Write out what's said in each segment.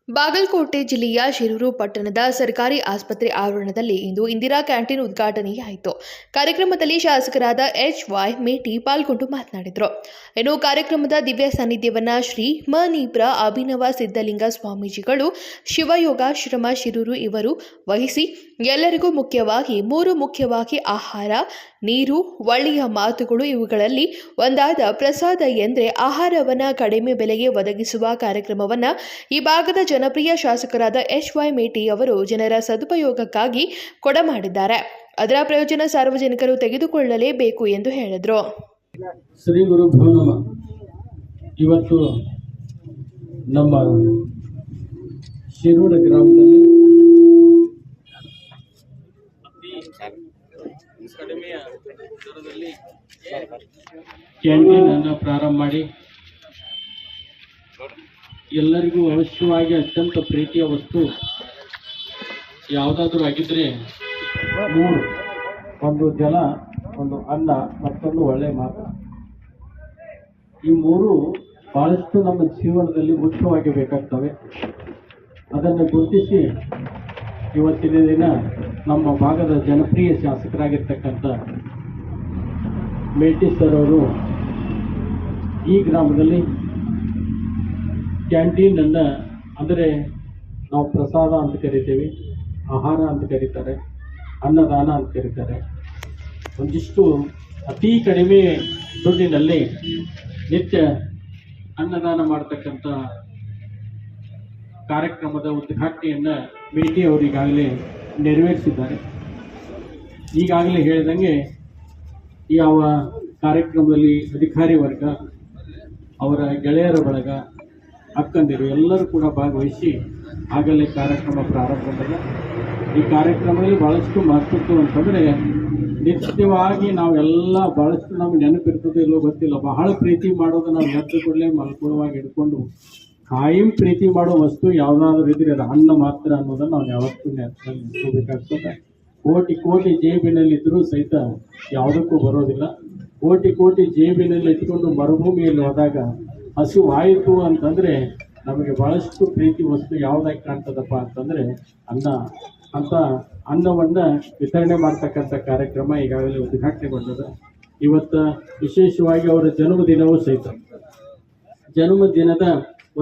ಬಾಗಲಕೋಟೆ ಜಿಲ್ಲೆಯ ಶಿರೂರು ಪಟ್ಟಣದ ಸರ್ಕಾರಿ ಆಸ್ಪತ್ರೆ ಆವರಣದಲ್ಲಿ ಇಂದು ಇಂದಿರಾ ಕ್ಯಾಂಟೀನ್ ಉದ್ಘಾಟನೆಯಾಯಿತು. ಕಾರ್ಯಕ್ರಮದಲ್ಲಿ ಶಾಸಕರಾದ ಎಚ್.ವೈ. ಮೇಟಿ ಪಾಲ್ಗೊಂಡು ಮಾತನಾಡಿದರು. ಇನ್ನು ಕಾರ್ಯಕ್ರಮದ ದಿವ್ಯ ಸಾನ್ನಿಧ್ಯವನ್ನ ಶ್ರೀ ಮನೀಪ್ರ ಅಭಿನವ ಸಿದ್ಧಲಿಂಗ ಸ್ವಾಮೀಜಿಗಳು ಶಿವಯೋಗಾಶ್ರಮ ಶಿರೂರು ಇವರು ವಹಿಸಿ ಎಲ್ಲರಿಗೂ ಮುಖ್ಯವಾಗಿ ಆಹಾರ, ನೀರು, ಒಳ್ಳೆಯ ಮಾತುಗಳು ಇವುಗಳಲ್ಲಿ ಒಂದಾದ ಪ್ರಸಾದ ಎಂದರೆ ಆಹಾರವನ್ನು ಕಡಿಮೆ ಬೆಲೆಗೆ ಒದಗಿಸುವ ಕಾರ್ಯಕ್ರಮವನ್ನು ಈ ಭಾಗದ ಜನಪ್ರಿಯ ಶಾಸಕರಾದ ಎಚ್.ವೈ. ಮೇಟಿ ಅವರು ಜನರ ಸದುಪಯೋಗಕ್ಕಾಗಿ ಕೊಡಮಾಡಿದ್ದಾರೆ. ಅದರ ಪ್ರಯೋಜನ ಸಾರ್ವಜನಿಕರು ತೆಗೆದುಕೊಳ್ಳಲೇಬೇಕು ಎಂದು ಹೇಳಿದರು. ಶ್ರೀ ಗುರು ನಮಃ. ಇವತ್ತು ನಮ್ಮ ಶಿರೂರು ಗ್ರಾಮದಲ್ಲಿ ಕ್ಯಾಂಟೀನ್ ಅನ್ನು ಪ್ರಾರಂಭ ಮಾಡಿ ಎಲ್ಲರಿಗೂ ಅವಶ್ಯವಾಗಿ ಅತ್ಯಂತ ಪ್ರೀತಿಯ ವಸ್ತು ಯಾವುದಾದ್ರೂ ಆಗಿದ್ರೆ ಮೂರು: ಒಂದು ಜಲ, ಒಂದು ಅನ್ನ, ಮತ್ತೊಂದು ಒಳ್ಳೆ ಮಾತು. ಈ ಮೂರು ಬಹಳಷ್ಟು ನಮ್ಮ ಜೀವನದಲ್ಲಿ ಮುಖ್ಯವಾಗಿ ಬೇಕಾಗ್ತವೆ. ಅದನ್ನು ಗುರುತಿಸಿ ಇವತ್ತಿನ ದಿನ ನಮ್ಮ ಭಾಗದ ಜನಪ್ರಿಯ ಶಾಸಕರಾಗಿರ್ತಕ್ಕಂಥ ಮೇಟಿ ಸರ್ ಅವರು ಈ ಗ್ರಾಮದಲ್ಲಿ ಕ್ಯಾಂಟೀನನ್ನು, ಅಂದರೆ ನಾವು ಪ್ರಸಾದ ಅಂತ ಕರಿತೀವಿ, ಆಹಾರ ಅಂತ ಕರೀತಾರೆ, ಅನ್ನದಾನ ಅಂತ ಕರೀತಾರೆ, ಒಂದಿಷ್ಟು ಅತಿ ಕಡಿಮೆ ದುಡ್ಡಿನಲ್ಲಿ ನಿತ್ಯ ಅನ್ನದಾನ ಮಾಡ್ತಕ್ಕಂಥ ಕಾರ್ಯಕ್ರಮದ ಉದ್ಘಾಟನೆಯನ್ನು ಮೇಟಿ ಅವರು ಈಗಾಗಲೇ ನೆರವೇರಿಸಿದ್ದಾರೆ. ಈಗಾಗಲೇ ಹೇಳಿದಂಗೆ ಯಾವ ಕಾರ್ಯಕ್ರಮದಲ್ಲಿ ಅಧಿಕಾರಿ ವರ್ಗ, ಅವರ ಗೆಳೆಯರ ಬಳಗ, ಅಕ್ಕಂದಿರು ಎಲ್ಲರೂ ಕೂಡ ಭಾಗವಹಿಸಿ ಆಗಲೇ ಕಾರ್ಯಕ್ರಮ ಪ್ರಾರಂಭಗೊಂಡಿದೆ. ಈ ಕಾರ್ಯಕ್ರಮದಲ್ಲಿ ಭಾಳಷ್ಟು ಮಹತ್ವದ್ದು ಅಂತಂದರೆ ನಿಶ್ಚಿತವಾಗಿ ನಾವೆಲ್ಲ ಭಾಳಷ್ಟು ನಮ್ಗೆ ನೆನಪಿರ್ತದೆ ಇಲ್ಲೋ ಗೊತ್ತಿಲ್ಲ, ಬಹಳ ಪ್ರೀತಿ ಮಾಡೋದು ನಾವು ಎದ್ದು ಕೂಡಲೇ ಮಲ್ಕೊಳ್ಳುವಾಗ ಹಿಡ್ಕೊಂಡು ಕಾಯಂ ಪ್ರೀತಿ ಮಾಡೋ ವಸ್ತು ಯಾವುದಾದ್ರೂ ಇದ್ರೆ ಅದು ಅನ್ನ ಮಾತ್ರ ಅನ್ನೋದನ್ನು ನಾವು ಯಾವತ್ತೂ ನೆನಪಿಸ್ಕೋಬೇಕಾಗ್ತದೆ. ಕೋಟಿ ಜೇಬಿನಲ್ಲಿದ್ದರೂ ಸಹಿತ ಯಾವುದಕ್ಕೂ ಬರೋದಿಲ್ಲ. ಕೋಟಿ ಜೇಬಿನಲ್ಲಿ ಇಟ್ಕೊಂಡು ಮರುಭೂಮಿಯಲ್ಲಿ ಹೋದಾಗ ಹಸಿವಾಯಿತು ಅಂತಂದರೆ ನಮಗೆ ಭಾಳಷ್ಟು ಪ್ರೀತಿ ವಸ್ತು ಯಾವುದಾಗಿ ಕಾಣ್ತದಪ್ಪ ಅಂತಂದರೆ ಅನ್ನ. ಅಂತ ಅನ್ನವನ್ನು ವಿತರಣೆ ಮಾಡ್ತಕ್ಕಂಥ ಕಾರ್ಯಕ್ರಮ ಈಗಾಗಲೇ ಉದ್ಘಾಟನೆಗೊಂಡದ. ಇವತ್ತು ವಿಶೇಷವಾಗಿ ಅವರ ಜನ್ಮದಿನವೂ ಸಹಿತ ಜನ್ಮದಿನದ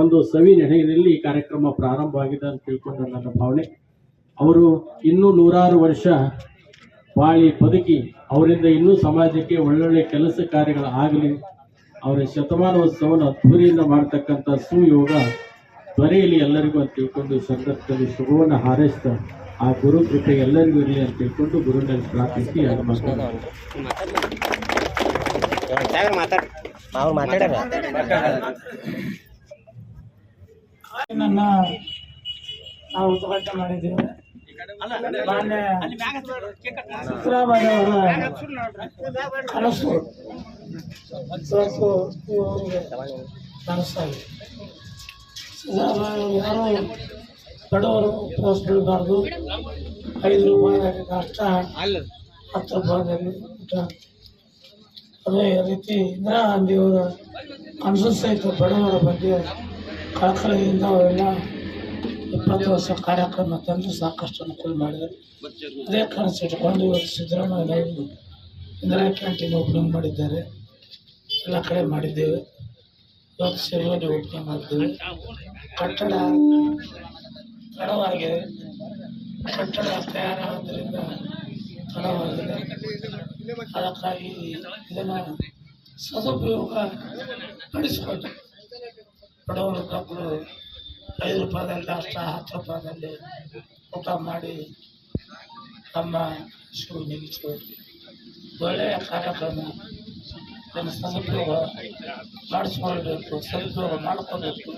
ಒಂದು ಸವಿ ನೆನೆಯಲ್ಲಿ ಈ ಕಾರ್ಯಕ್ರಮ ಪ್ರಾರಂಭವಾಗಿದೆ ಅಂತ ತಿಳ್ಕೊಂಡು ನನ್ನ ಭಾವನೆ. ಅವರು ಇನ್ನೂ 100 ವರ್ಷ ಬಾಳಿ ಬದುಕಿ ಅವರಿಂದ ಇನ್ನೂ ಸಮಾಜಕ್ಕೆ ಒಳ್ಳೊಳ್ಳೆ ಕೆಲಸ ಕಾರ್ಯಗಳಾಗಲಿ, ಅವರ ಶತಮಾನೋತ್ಸವನ ಅದ್ಧೂರಿಯಿಂದ ಮಾಡ್ತಕ್ಕಂಥ ಸುಯೋಗ ದೊರೆಯಲಿ ಎಲ್ಲರಿಗೂ ಅಂತ ತಿಳ್ಕೊಂಡು ಸಂದರ್ಭದಲ್ಲಿ ಶುಭವನ್ನು ಹಾರೈಸ್ತಾ ಆ ಗುರು ಕೃಪೆ ಎಲ್ಲರಿಗೂ ಇರಲಿ ಅಂತ ತಿಳ್ಕೊಂಡು ಗುರುನಲ್ಲಿ ಪ್ರಾರ್ಥಿಸಿ ಅದು ನಾವು ಉದ್ಘಾಟನೆ ಮಾಡಿದ್ದೇವೆ. ಮಾನ್ಯ ಸಿದ್ದರಾಮಯ್ಯ ಅವರ ಕನಸು ಇವರಿಗೆ ಕಾಣಿಸ್ತಾ ಇದೆ. ಸಿದ್ದರಾಮಯ್ಯ ಯಾರು ಬಡವರು ಉಪವಾಸ ಬೀಳಬಾರ್ದು, 5 ರೂಪಾಯಿದಲ್ಲಿ ನಾಷ್ಟ, 10 ರೂಪಾಯಿದಲ್ಲಿ ಊಟ. ಅದೇ ರೀತಿ ಇಂದಿರಾ ಗಾಂಧಿಯವರ ಕನಸು ಸಹಿತ ಬಡವರ ಬಗ್ಗೆ ಕಳಕಳಿಯಿಂದ ಅವೆಲ್ಲ 20 ವರ್ಷ ಕಾರ್ಯಕ್ರಮ ತಂದು ಸಾಕಷ್ಟು ಅನುಕೂಲ ಮಾಡಿದ್ದಾರೆ. ಅದೇ ಕನಸು ಇಟ್ಕೊಂಡು ಇವತ್ತು ಸಿದ್ದರಾಮಯ್ಯನವರು ಇಂದಿರಾ ಕ್ಯಾಂಟೀನ್ ಓಪನಿಂಗ್ ಮಾಡಿದ್ದಾರೆ. ಎಲ್ಲ ಕಡೆ ಮಾಡಿದ್ದೇವೆ. ಇವತ್ತು ಶಿರೂರಲ್ಲಿ ಓಪನಿಂಗ್ ಮಾಡಿದ್ದೇವೆ. ಕಟ್ಟಡ ತಡವಾಗಿದೆ, ಕಟ್ಟಡ ತಯಾರಾಗೋದ್ರಿಂದ ತಡವಾಗಿದೆ. ಅದಕ್ಕಾಗಿ ಇದನ್ನು ಸದುಪಯೋಗ ಪಡಿಸಿಕೊಂಡು ಬಡವರು ಮಕ್ಕಳು 5 ರೂಪಾಯಿದಲ್ಲಿ ನಾಷ್ಟ, 10 ರೂಪಾಯಿದಲ್ಲಿ ಊಟ ಮಾಡಿ ನಮ್ಮ ಶುರು ಮುಗಿಸ್ಬೋದು. ಒಳ್ಳೆಯ ಕಾರ್ಯಕ್ರಮ, ಇದನ್ನು ಸದುಪಯೋಗ ಮಾಡಿಸ್ಕೊಳ್ಬೇಕು, ಸದುಪಯೋಗ ಮಾಡ್ಕೋಬೇಕು,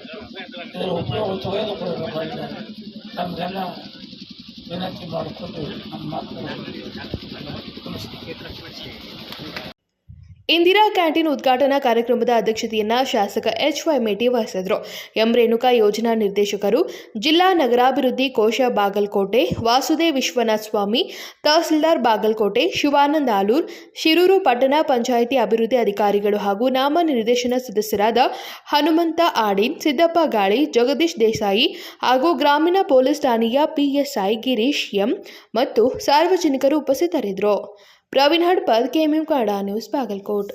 ಇದರ ಉಪಯೋಗ ತೆಗೆದುಕೊಳ್ಬೇಕು ಅಂತ ನಮಗೆಲ್ಲ ವಿನಂತಿ ಮಾಡಿಕೊಂಡು ನಮ್ಮ ಮಾತು ಇಂದಿರಾ ಕ್ಯಾಂಟೀನ್ ಉದ್ಘಾಟನಾ ಕಾರ್ಯಕ್ರಮದ ಅಧ್ಯಕ್ಷತೆಯನ್ನ ಶಾಸಕ HY ಮೇಟಿ ವಹಿಸಿದರು. ಎಂ ರೇಣುಕಾ ಯೋಜನಾ ನಿರ್ದೇಶಕರು, ಜಿಲ್ಲಾ ನಗರಾಭಿವೃದ್ಧಿ ಕೋಶ ಬಾಗಲಕೋಟೆ, ವಾಸುದೇವ್ ವಿಶ್ವನಾಥ್ ಸ್ವಾಮಿ, ತಹಸೀಲ್ದಾರ್ ಬಾಗಲಕೋಟೆ, ಶಿವಾನಂದ ಆಲೂರ್, ಶಿರೂರು ಪಟ್ಟಣ ಪಂಚಾಯಿತಿ ಅಭಿವೃದ್ಧಿ ಅಧಿಕಾರಿಗಳು ಹಾಗೂ ನಾಮನಿರ್ದೇಶನ ಸದಸ್ಯರಾದ ಹನುಮಂತ ಆಡಿನ್, ಸಿದ್ದಪ್ಪ ಗಾಳಿ, ಜಗದೀಶ್ ದೇಸಾಯಿ ಹಾಗೂ ಗ್ರಾಮೀಣ ಪೊಲೀಸ್ ಠಾಣೆಯ PSI ಗಿರೀಶ್ ಎಂ ಮತ್ತು ಸಾರ್ವಜನಿಕರು ಉಪಸ್ಥಿತರಿದ್ದರು. Praveen Hadpad, KMM Kannada news, Bagalkot.